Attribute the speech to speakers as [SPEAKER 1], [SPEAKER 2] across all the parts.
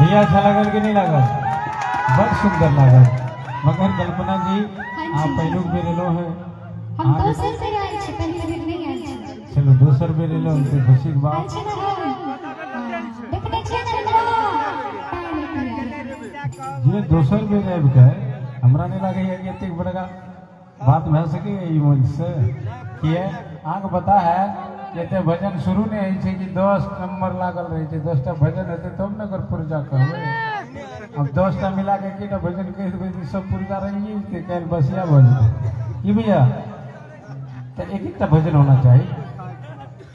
[SPEAKER 1] भैया अच्छा लगल कि नहीं लगल? बहुत सुंदर लागल। मगर कल्पना जी आप पहलू बेर लो है,
[SPEAKER 2] हम दोसर बेर आयल छी, पहली बेर नहीं आयल छी।
[SPEAKER 1] चलो दोसर बेर लो, उनसे खुशी के बात।
[SPEAKER 2] देखने छियै ना
[SPEAKER 1] ये दोसर बेर आबि के हमरा नहीं लगे है कि एतेक बड़का बात भए सके ई मंच से। किए आगे पता है जते भजन शुरू नहीं है कि 10 नंबर लागल रहे छै, 10टा भजन हेतै तब न कर पुरजा कहबै। अब 10टा मिला के किटा भजन कह देबै तो सब पुरजा रही के काल बसिया भऽ जेतै कि भैया। तो एक एकटा भजन होना चाहिए,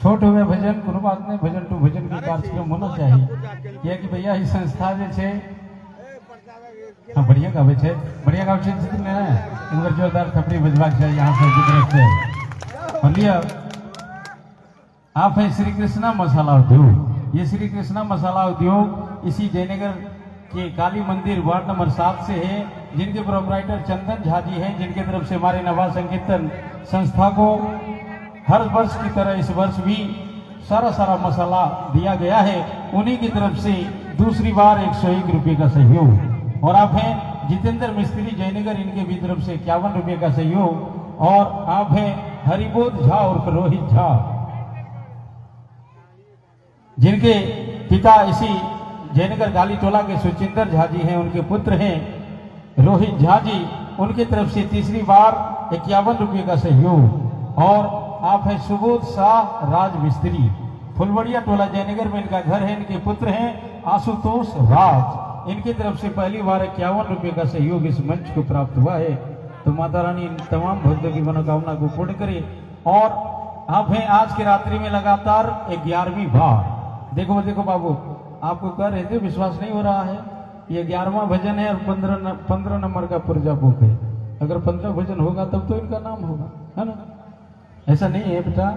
[SPEAKER 1] छोट हुए भजन कोनो बात नहीं, भजन टू भजन के कार्यक्रम होना चाहिए। किया कि भैया ई संस्था जे छै बढ़िया गावे छै, बढ़िया गावे छै ने, इनकर जोरदार थपड़ी बजबाक चाहिए यहाँ से तरफ से। और लिया आप है श्री कृष्णा मसाला उद्योग। ये श्री कृष्णा मसाला उद्योग इसी जयनगर के काली मंदिर वार्ड नंबर 7 से है, जिनके प्रोपराइटर चंदन झा जी हैं, जिनके तरफ से हमारे नवा संकीर्तन संस्था को हर वर्ष की तरह इस वर्ष भी सारा मसाला दिया गया है। उन्हीं की तरफ से दूसरी बार 101 रुपये का सहयोग। और आप हैं जितेंद्र मिस्त्री जयनगर, इनके भी तरफ से 51 रुपये का सहयोग। और आप हैं हरिबोध झा और रोहित झा, जिनके पिता इसी जयनगर गाली टोला के सुचिंदर झा जी हैं, उनके पुत्र हैं रोहित झा जी, उनके तरफ से तीसरी बार 51 रुपये का सहयोग। और आप हैं सुबोध शाह राज मिस्त्री, फुलवड़िया टोला जयनगर में इनका घर है, इनके पुत्र हैं आशुतोष राज, इनकी तरफ से पहली बार 51 रुपये का सहयोग इस मंच को प्राप्त हुआ है। तो माता रानी इन तमाम भक्तों की मनोकामना को पूर्ण करे। और आप हैं आज की रात्रि में लगातार 11वीं बार, देखो बाबू आपको कह रहे थे विश्वास नहीं हो रहा है, ये 11वां भजन है और 15 नंबर का पुर्जा बुक है। अगर 15 भजन होगा तब तो इनका नाम होगा, है ना? ऐसा नहीं है बेटा,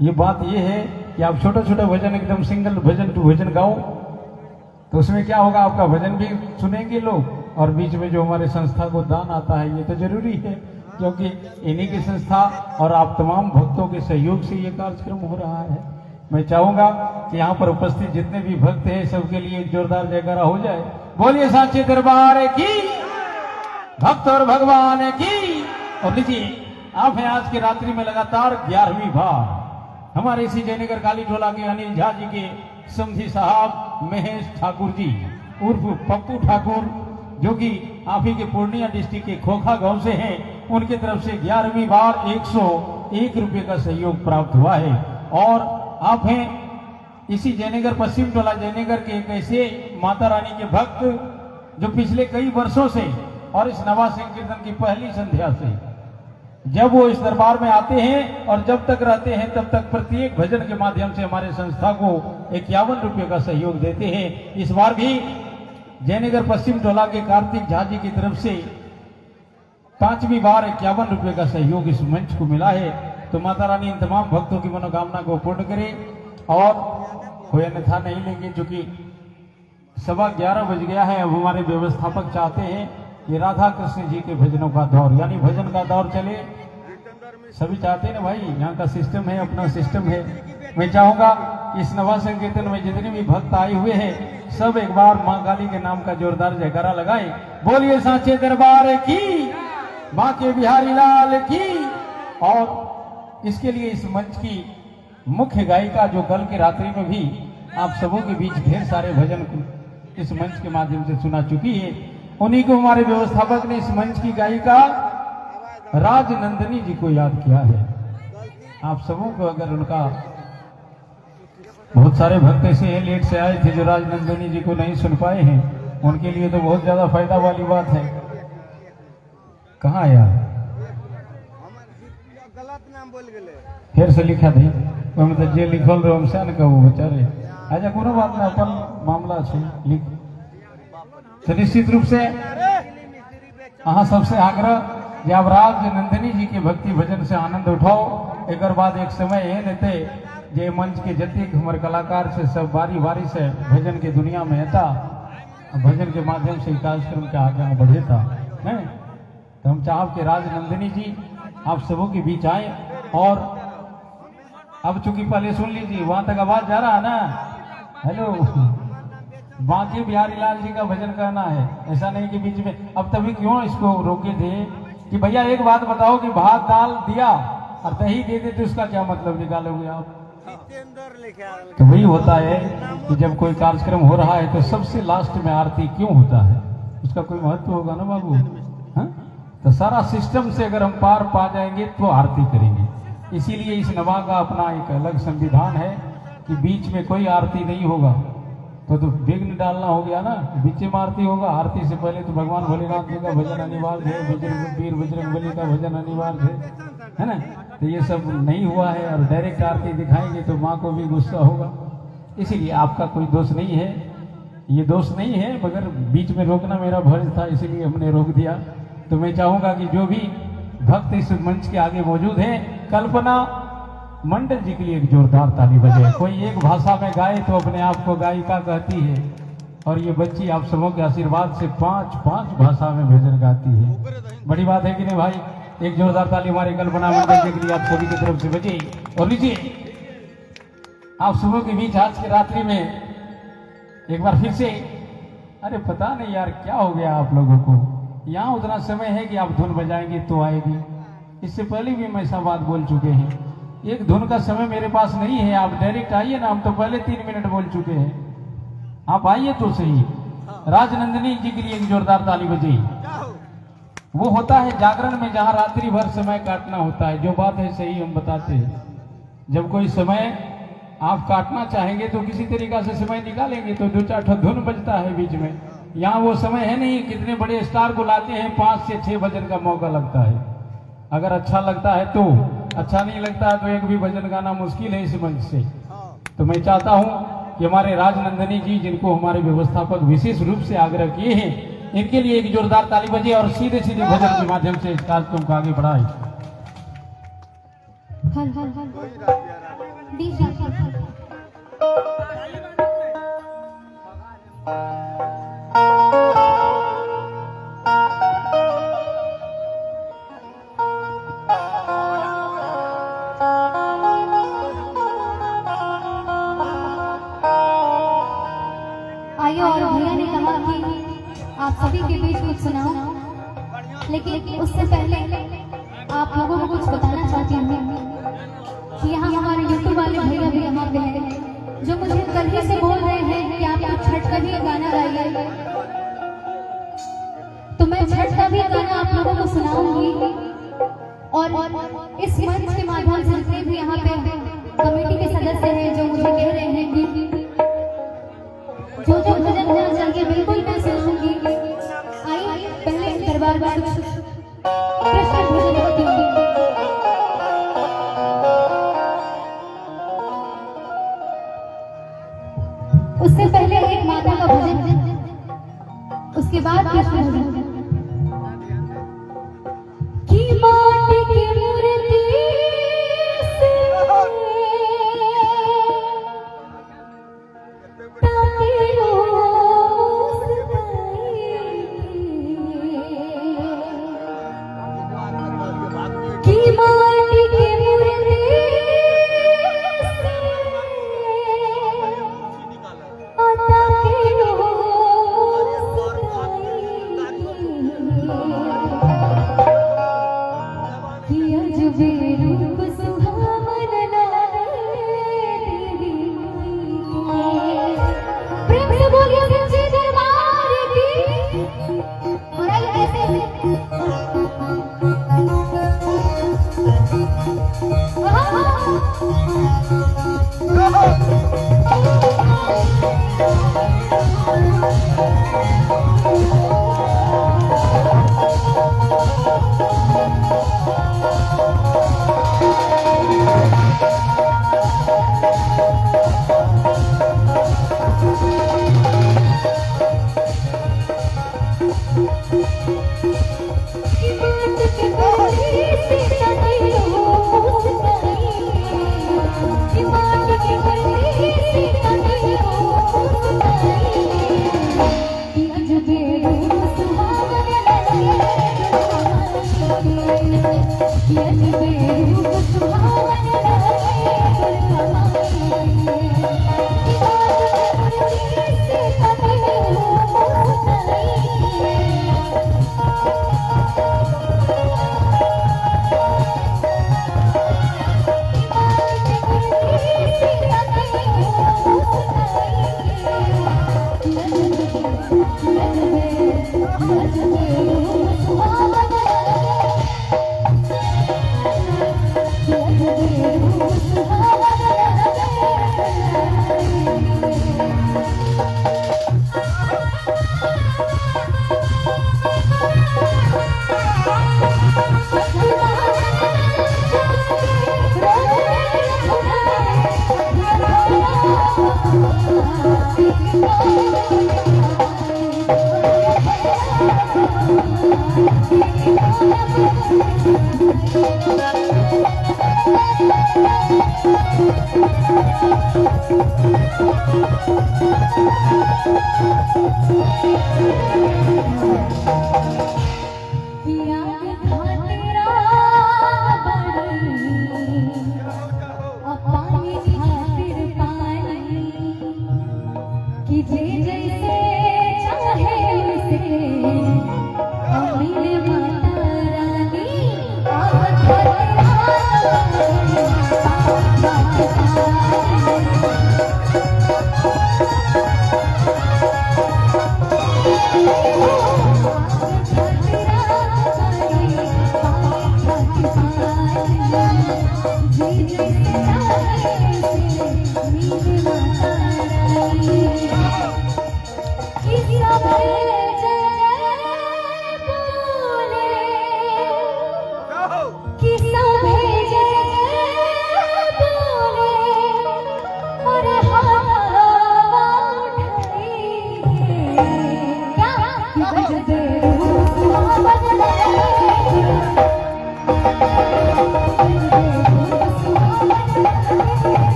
[SPEAKER 1] ये बात ये है कि आप छोटा भजन एकदम सिंगल भजन टू भजन गाओ तो उसमें क्या होगा, आपका भजन भी सुनेंगे लोग, और बीच में जो हमारे संस्था को दान आता है ये तो जरूरी है, क्योंकि इन्हीं की संस्था और आप तमाम भक्तों के सहयोग से ये कार्यक्रम हो रहा है। मैं चाहूंगा कि यहाँ पर उपस्थित जितने भी भक्त हैं सबके लिए एक जोरदार जयकारा हो जाए। बोलिए सांचे दरबार की, भक्त और भगवान की। और लीजिए आप हैं आज की रात्रि में लगातार 11वीं बार हमारे इसी जयनगर काली टोला के अनिल झा जी के समधी साहब महेश ठाकुर जी उर्फ पप्पू ठाकुर, जो कि आप ही के पूर्णिया डिस्ट्रिक्ट के खोखा गांव से हैं, उनके तरफ से 11वीं बार 101 रुपये का सहयोग प्राप्त हुआ है। और आप हैं इसी जयनगर पश्चिम टोला जयनगर के एक ऐसे माता रानी के भक्त जो पिछले कई वर्षों से और इस नवा संकीर्तन की पहली संध्या से जब वो इस दरबार में आते हैं और जब तक रहते हैं तब तक प्रत्येक भजन के माध्यम से हमारे संस्था को 51 रुपये का सहयोग देते हैं। इस बार भी जयनगर पश्चिम टोला के कार्तिक झा जी की तरफ से 5वीं बार 51 रुपये का सहयोग इस मंच को मिला है। तो माता रानी इन तमाम भक्तों की मनोकामना को पूर्ण करे। और कोई अन्यथा नहीं लेंगे, चूंकि 11:15 बज गया है। अब हमारे व्यवस्थापक चाहते हैं कि राधा कृष्ण जी के भजनों का दौर, यानी भजन का दौर चले। सभी चाहते हैं ना भाई, यहाँ का सिस्टम है, अपना सिस्टम है। मैं चाहूंगा इस नवा संकीर्तन में जितने भी भक्त आए हुए हैं सब एक बार मां काली के नाम का जोरदार जयकारा लगाएं। बोलिए सांचे दरबार की, मां के बिहारी लाल की। और इसके लिए इस मंच की मुख्य गायिका जो कल की रात्रि में भी आप सबों के बीच ढेर सारे भजन इस मंच के माध्यम से सुना चुकी है, उन्हीं को हमारे व्यवस्थापक ने इस मंच की गायिका राजनंदिनी जी को याद किया है। आप सबों को अगर उनका, बहुत सारे भक्त ऐसे हैं लेट से आए थे जो राजनंदिनी जी को नहीं सुन पाए हैं, उनके लिए तो बहुत ज्यादा फायदा वाली बात है। कहाँ आया
[SPEAKER 3] गलत नाम बोल गए,
[SPEAKER 1] फिर से लिखा थे तो जे लिखल रहे हमसे न कहू बेचारे। अच्छा कोनो बात ना, अपन मामला है लिख। तो निश्चित रूप से अहाँ सबसे आग्रह जे आप राजनंदिनी जी के भक्ति भजन से आनंद उठाओ। एक बाद एक समय एहन हेते जे मंच के जतिक हमर कलाकार से सब बारी बारी से भजन के दुनिया में अता, भजन के माध्यम से कार्यक्रम के आगे बढ़ेता है। तो हम चाहब कि राजनंदिनी जी आप सबों के बीच आए। और अब चूंकि पहले सुन लीजिए, वहां तक आवाज जा रहा है ना, हेलो, बाकी बिहारी लाल जी का भजन करना है, ऐसा नहीं कि बीच में। अब तभी क्यों इसको रोके थे कि भैया एक बात बताओ कि भात दाल दिया और दही दे दे तो उसका क्या मतलब निकालोगे आप? तो वही होता है कि जब कोई कार्यक्रम हो रहा है तो सबसे लास्ट में आरती क्यों होता है, उसका कोई महत्व होगा ना बाबू। हाँ? तो सारा सिस्टम से अगर हम पार पा जाएंगे तो आरती करेंगे। इसीलिए इस नवा का अपना एक अलग संविधान है कि बीच में कोई आरती नहीं होगा। तो विघ्न डालना हो गया ना, बीच में आरती होगा। आरती से पहले तो भगवान भोलेनाथ जी का भजन अनिवार्य है, वीर बजरंगबली का भजन अनिवार्य है ना। तो ये सब नहीं हुआ है और डायरेक्ट आरती दिखाएंगे तो माँ को भी गुस्सा होगा। इसीलिए आपका कोई दोष नहीं है, ये दोष नहीं है, मगर बीच में रोकना मेरा फर्ज था, इसीलिए हमने रोक दिया। तो मैं चाहूंगा कि जो भी भक्त इस मंच के आगे मौजूद हैं, कल्पना मंडल जी के लिए एक जोरदार ताली बजाए। कोई एक भाषा में गाए तो अपने आप को गायिका कहती है, और ये बच्ची आप सबों के आशीर्वाद से 5 भाषा में भजन गाती है। बड़ी बात है कि नहीं भाई? एक जोरदार ताली हमारे कल्पना मंडल जी के लिए आप सभी की तरफ से बजे। और लीजिए आप सबों के बीच आज की रात्रि में एक बार फिर से, अरे पता नहीं यार क्या हो गया आप लोगों को, यहाँ उतना समय है कि आप धुन बजाएंगे तो आएगी। इससे पहले भी हम ऐसा बात बोल चुके हैं, एक धुन का समय मेरे पास नहीं है, आप डायरेक्ट आइए ना। हम तो पहले 3 मिनट बोल चुके हैं, आप आइए तो सही। राजनंदिनी जी के लिए एक जोरदार ताली बजी। वो होता है जागरण में जहां रात्रि भर समय काटना होता है। जो बात है सही हम बताते हैं, जब कोई समय आप काटना चाहेंगे तो किसी तरीका से समय निकालेंगे तो 2-4 धुन बजता है बीच में। यहाँ वो समय है नहीं। कितने बड़े स्टार को लाते हैं, 5 से 6 भजन का मौका लगता है। अगर अच्छा लगता है तो, अच्छा नहीं लगता है तो एक भी भजन गाना मुश्किल है इस मंच से। तो मैं चाहता हूं कि हमारे राजनंदिनी जी, जिनको हमारे व्यवस्थापक विशेष रूप से आग्रह किए हैं, इनके लिए एक जोरदार ताली बजे और सीधे सीधे भजन के माध्यम से इस कार्यक्रम को आगे बढ़ाए।
[SPEAKER 2] आइए, और भैया ने कहा कि आप सभी के बीच कुछ सुनाओ, लेकिन उससे पहले आप लोगों को कुछ बताना चाहती हूँ कि यहाँ हमारे यूट्यूब वाले भैया भी यहाँ पे हैं, जो मुझे कल ही से बोल रहे हैं कि आप कुछ छठ का भी गाना गाइए। तो मैं छठ का भी गाना आप लोगों को सुनाऊंगी, और इस मंच के माध्यम से जितने भी यहाँ पे कमेटी के सदस्य हैं जो मुझे कह रहे हैं कि जो भजन होना चाहिए बिल्कुल मैं सुनाऊंगी। आइए पहले दरबार में कृष्ण भजन होती है। उससे पहले एक माता का भजन, उसके बाद कृष्ण भजन। की माटी की मूर्ति से की माटी की मूर्ति से बोलिए सच्चे दरबार की। और आइए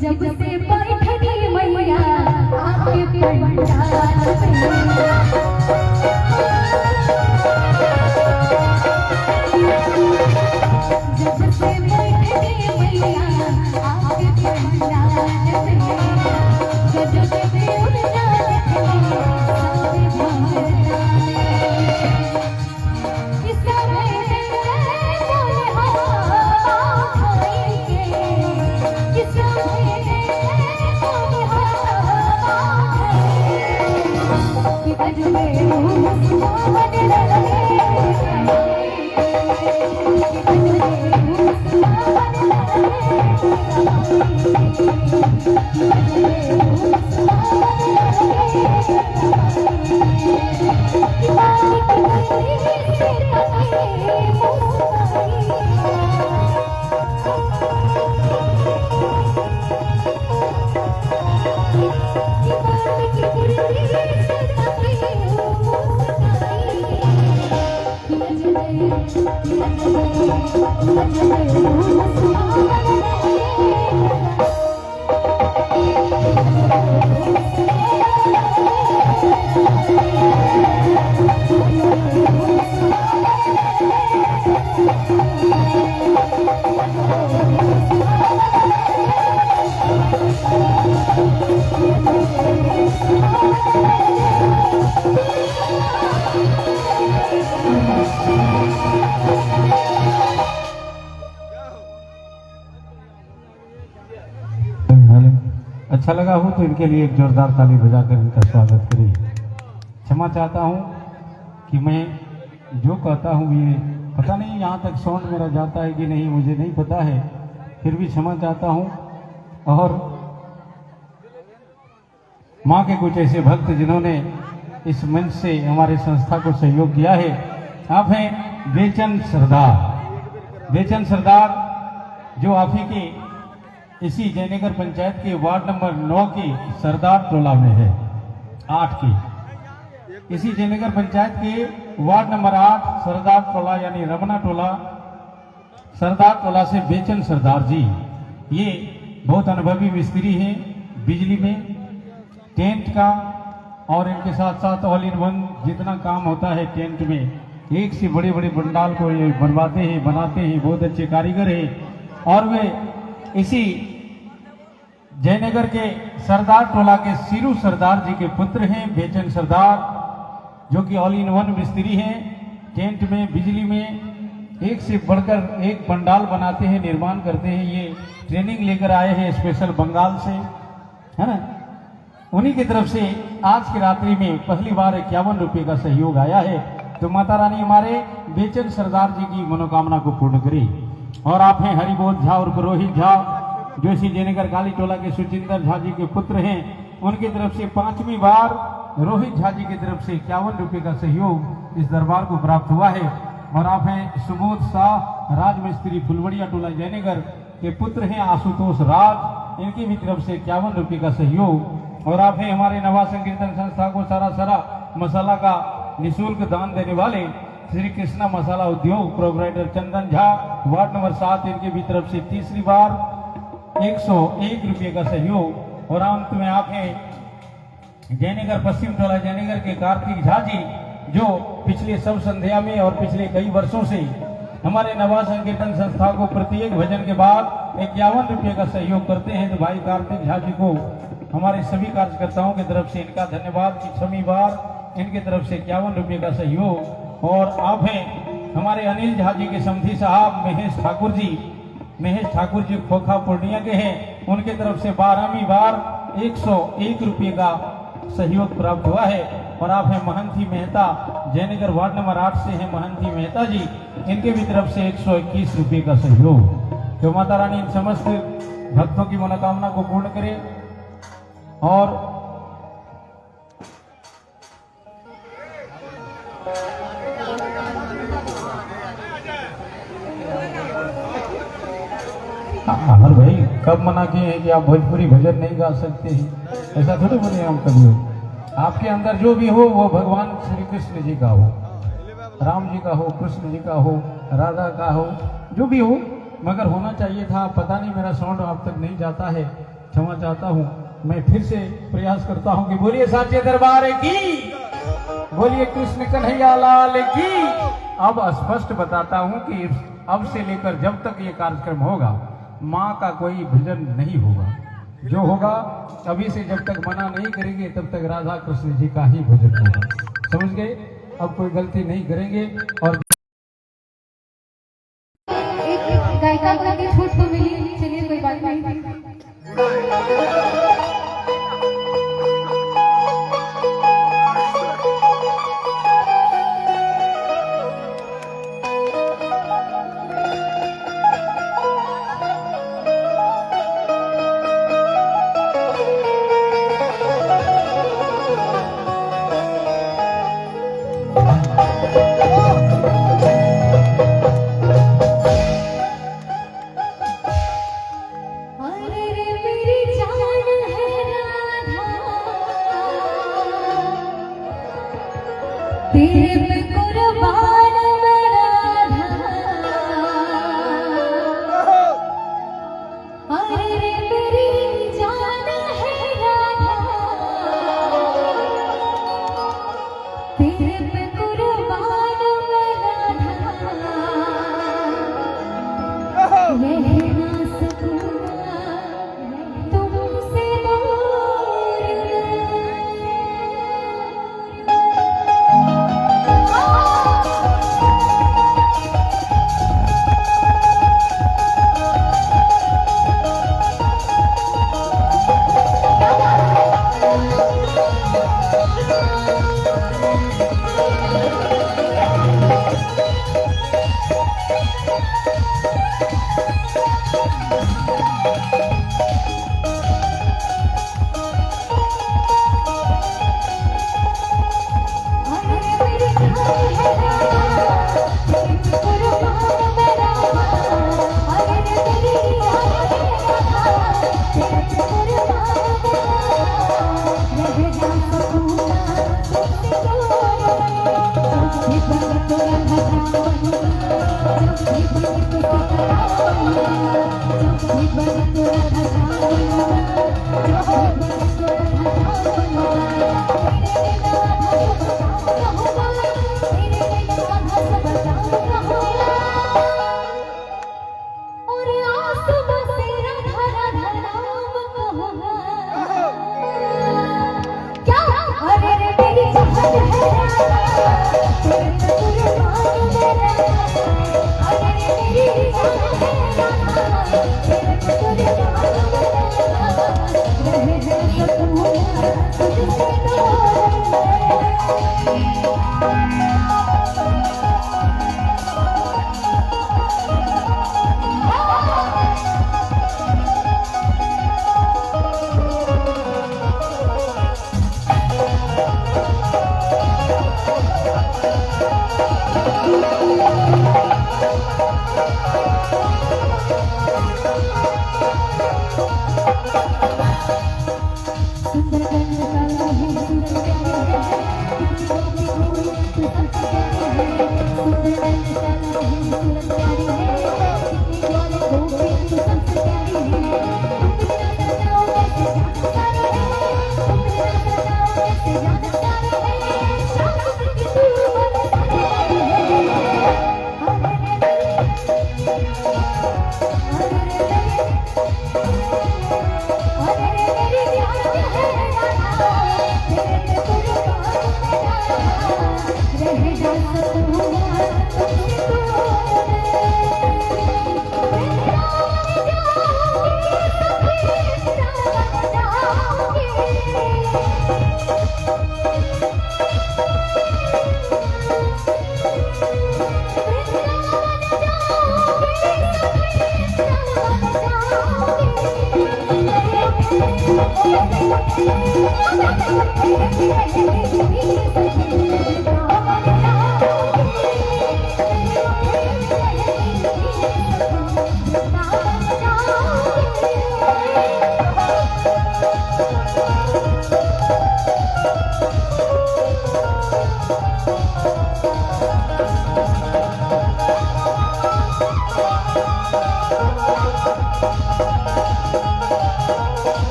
[SPEAKER 2] जब से बैठनी मैया आपके पंडाल जब से बैठनी मैया आपके पंडाल गजब से उड़ जाए
[SPEAKER 1] अच्छा लगा हो तो इनके लिए एक जोरदार ताली बजाकर इनका स्वागत करिए। क्षमा चाहता हूँ कि मैं जो कहता हूँ ये पता नहीं यहाँ तक साउंड मेरा जाता है कि नहीं, मुझे नहीं पता है, फिर भी क्षमा चाहता हूँ। और माँ के कुछ ऐसे भक्त जिन्होंने इस मंच से हमारे संस्था को सहयोग किया है, आप हैं बेचन सरदार। बेचन सरदार जो आप ही के इसी जयनगर पंचायत के वार्ड नंबर 9 की सरदार टोला में है, 8 की इसी जयनगर पंचायत के वार्ड नंबर 8 सरदार टोला यानी रमना टोला, सरदार टोला से बेचन सरदार जी, ये बहुत अनुभवी मिस्त्री हैं बिजली में, टेंट का, और इनके साथ साथ ऑल इन वन जितना काम होता है टेंट में, एक से बड़े बड़े पंडाल को ये बनवाते हैं, बनाते हैं, बहुत अच्छे कारीगर हैं। और वे इसी जयनगर के सरदार टोला के सीरू सरदार जी के पुत्र हैं बेचन सरदार, जो कि ऑल इन वन मिस्त्री हैं, टेंट में, बिजली में एक से बढ़कर एक पंडाल बनाते हैं, निर्माण करते हैं। ये ट्रेनिंग लेकर आए हैं स्पेशल बंगाल से, है ना। उन्हीं की तरफ से आज की रात्रि में पहली बार 51 रुपये का सहयोग आया है। तो माता रानी हमारे बेचन सरदार जी की मनोकामना को पूर्ण करी। और आप हैं हरिबोध झा और रोहित झा, जो इसी जयनगर काली टोला के सुचिंदर झा जी के पुत्र हैं, उनकी तरफ से 5वीं बार रोहित झा जी की तरफ से 51 रुपये का सहयोग इस दरबार को प्राप्त हुआ है। और आप हैं सुबोध शाह राजमिस्त्री फुलवड़िया टोला जयनगर के पुत्र हैं आशुतोष राज, इनकी भी तरफ से 51 रुपये का सहयोग। और आप हैं हमारे नवा संकीर्तन संस्था को सारा मसाला का निःशुल्क दान देने वाले श्री कृष्णा मसाला उद्योग proprietor Chandan Jha, ward number 7, इनके भी तरफ से तीसरी बार 101 रुपये का सहयोग। और अंत में आप हैं जयनगर पश्चिम टोला जयनगर के कार्तिक झा जी, जो पिछले सब संध्या में और पिछले कई वर्षों से हमारे नवा संकीर्तन संस्था को प्रत्येक भजन के बाद 51 रुपये का सहयोग करते हैं। तो भाई कार्तिक झा जी को हमारे सभी कार्यकर्ताओं की तरफ से इनका धन्यवाद कि 6वीं बार इनकी तरफ से 51 रुपये का सहयोग। और आप हैं हमारे अनिल झा जी के समधी साहब महेश ठाकुर जी खोखा पूर्णिया के हैं, उनके तरफ से 12वीं बार 101 रुपये का सहयोग प्राप्त हुआ है। और आप हैं महंती मेहता, जयनगर वार्ड नंबर 8 से हैं महंती मेहता जी, इनके भी तरफ से 121 रुपये का सहयोग। तो माता रानी इन समस्त भक्तों की मनोकामना को पूर्ण करे। और हर भाई कब मना किए हैं कि आप भोजपुरी भजन नहीं गा सकते हैं, ऐसा थोड़ी बोले हम कभी हो। आपके अंदर जो भी हो वो भगवान श्री कृष्ण जी का हो, राम जी का हो, कृष्ण जी का हो, राधा का हो, जो भी हो, मगर होना चाहिए था। पता नहीं मेरा साउंड आप तक नहीं जाता है, क्षमा चाहता हूँ। मैं फिर से प्रयास करता हूँ कि बोलिए साचे दरबार की, बोलिए कृष्ण कन्हैया लाल की। अब स्पष्ट बताता हूँ कि अब से लेकर जब तक ये कार्यक्रम होगा माँ का कोई भजन नहीं होगा, जो होगा अभी से जब तक मना नहीं करेंगे तब तक राधा कृष्ण जी का ही भजन होगा, समझ गए। अब कोई गलती नहीं करेंगे। और
[SPEAKER 2] एक गायिका को लगे छूट तो मिली, चलिए कोई बात नहीं। तेरे पे कुर्बान मेरा अरे रे मेरी जान है राधा तेरे पे कुर्बान मेरा रह ना सकूंगा तुमसे दूर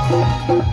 [SPEAKER 3] Thank you.